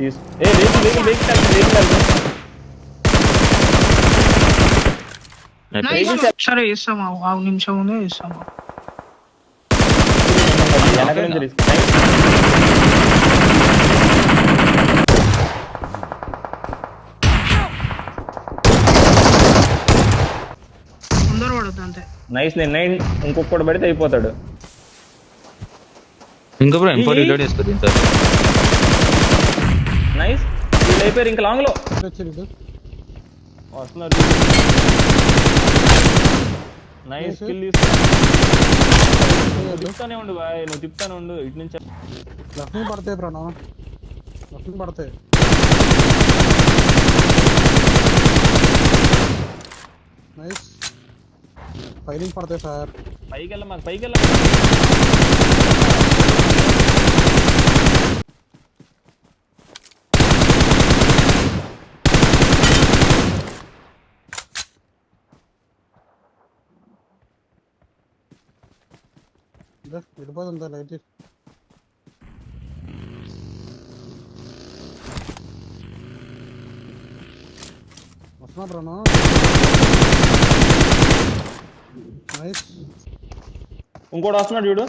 ఏ సరే ఇస్తామా, 1 నిమిషం ఉంది ఇస్తామా. వెనక నుంచి రిస్క్. ముందర పడద్దు అంతే. నైస్. నేను 9 ఇంకొకటి పడితే అయిపోతాడు. ఇంకా బ్రో M4 రీలోడ్ చేసుకో దీంతో. నైస్. వీళ్ళు అయిపోయారు ఇంకా లాంగ్ లో వస్తున్నారు. నైస్ కిల్ తిప్పుతానే ఉండు బాయ్, నువ్వు తిప్పుతానే ఉండు. ఇటు నుంచి లక్ష్మీ పడతాయి ప్రణవ్, లక్ష్మీ పడతాయి. నైస్. ఫైరింగ్ పడతాయి సార్. పైకి వెళ్ళ మాకు, పైకి వెళ్ళ. వెళ్ళిపోతుందా లైట్ వస్తున్నా ప్రణవ్. నైస్. ఇంకోటి వస్తున్నాడు చూడు.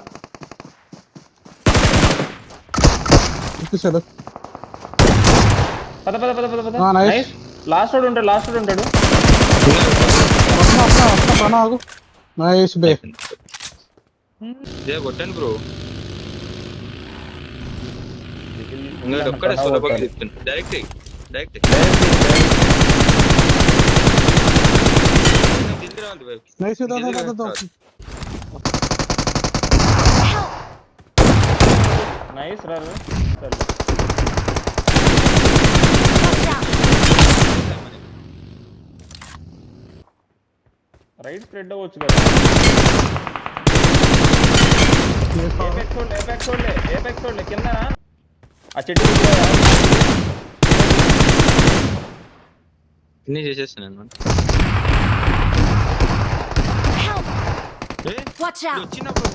ఇప్పిస్తాడు. పద పద పద పద పద. నైస్. నైస్. లాస్ట్ రోడ్ ఉంటాడు, లాస్ట్ రోడ్ ఉంటాడు. వస్తున్నా ప్రణవ్ ఆగు. నైస్ బే. కొట్టాను బ్రో. ఇంకా ఒక్కడే సులభంగా చెప్తాను. Direct nice. నైస్ రా. రైట్ స్ప్రెడ్ అవ్వచ్చు కదా. ఏపెక్స్ చూడలే కింద ఆ చెట్టు అన్నీ చేసేస్తాను. వచ్చినప్పుడు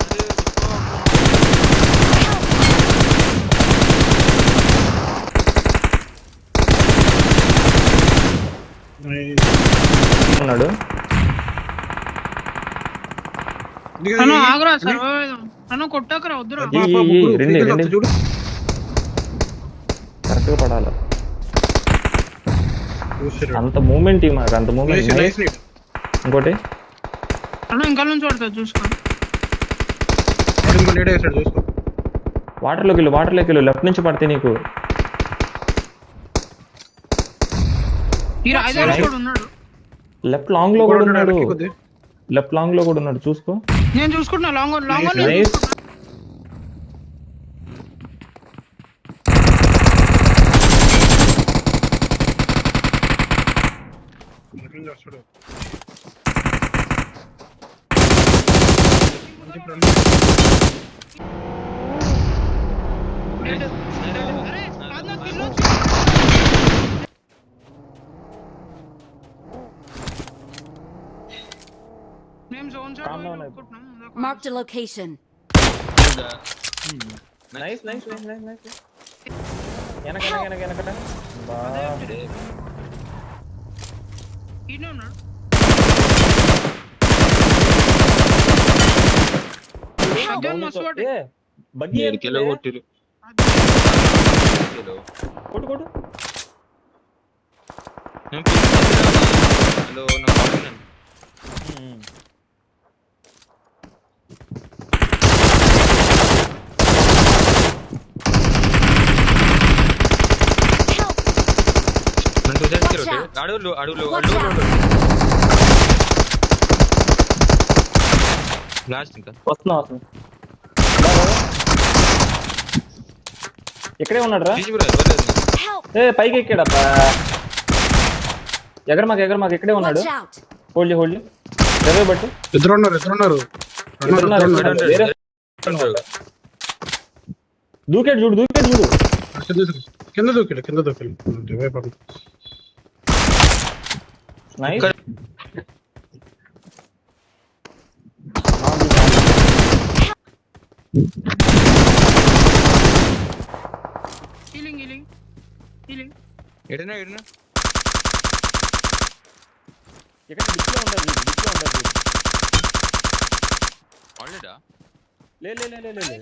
ఉన్నాడు. ఆగరా సార్, కొట్టాకరా వద్దురా. చూడు కరెక్ట్ గా పడాలి. అంత మూమెంట్ మాకు, అంత మూమెంట్. ఇంకోటి ఇంకా నుంచి పడుతుంది చూసుకో. వాటర్లోకి వెళ్ళు, లెఫ్ట్ నుంచి పడితే నీకు. లెఫ్ట్ లాంగ్ లో కూడా ఉన్నాడు, లెఫ్ట్ లాంగ్ లో కూడా ఉన్నాడు చూసుకో. నేను చూసుకుంటున్నా long Marked a location. Nice nice nice nice nice. వెనక బగ్గి కొట్టు కొట్టు. అడుగులు లాస్ట్ ఇంకా వస్తున్నా. ఇక్కడే ఉన్నాడు రా. ఏ పైకి ఎక్కాడబ్బా. ఎగరమాక ఇక్కడే ఉన్నాడు. హోల్డ్ రెవే బట్టి ఇద్దరు ఉన్నారు. దూకాడు చూడు. కింద దూకాడు. నైస్. హీలింగ్ ఎడనా ఇక్కడ డిక్లో ఉంటుంది ఆల్రెడా లే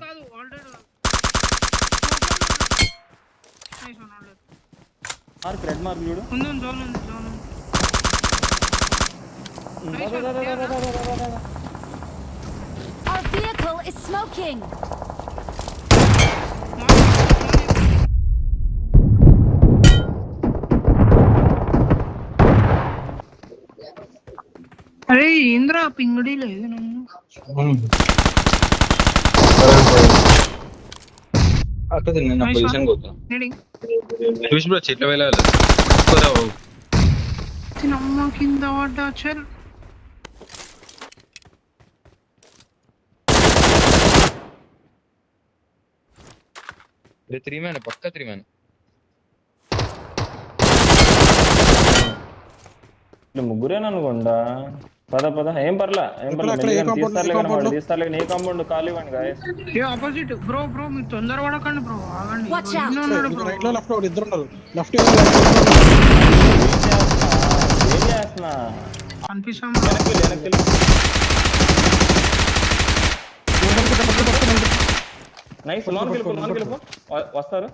కాదు already nice one already mark red mark చూడు ఉంది జోన్ ఉంది Our vehicle is smoking. అరే ఏంద్రా పింగడి లేదు నన్ను అక్కడ నేను పొజిషన్ పోతా నీడింగ్ చూసి బ్రో చెట్ల వెళ్ళాలి నమ్మ కింద పడ్డా చల్ రే 3 మ్యాన్ పక్కా 3 మ్యాన్ ముగ్గురేనా అనుకోండా పద ఏం పర్లా తీస్తారులే నీ కాంపౌండ్ ఖాళీ ఇవ్వండి గాయస్ ఏ ఆపోజిట్ బ్రో మీరు తొందర పడకండి బ్రో ఆగండి Watch out. ఇన్ని ఉన్నాడు బ్రో రైట్ లో లెఫ్ట్ లో ఇద్దరు ఉన్నారు లెఫ్ట్ ఏం చేస్తున్నా కనిపిస్తాం వెనక్కి నైస్ లోన్కి వెళ్ళిపో వస్తారు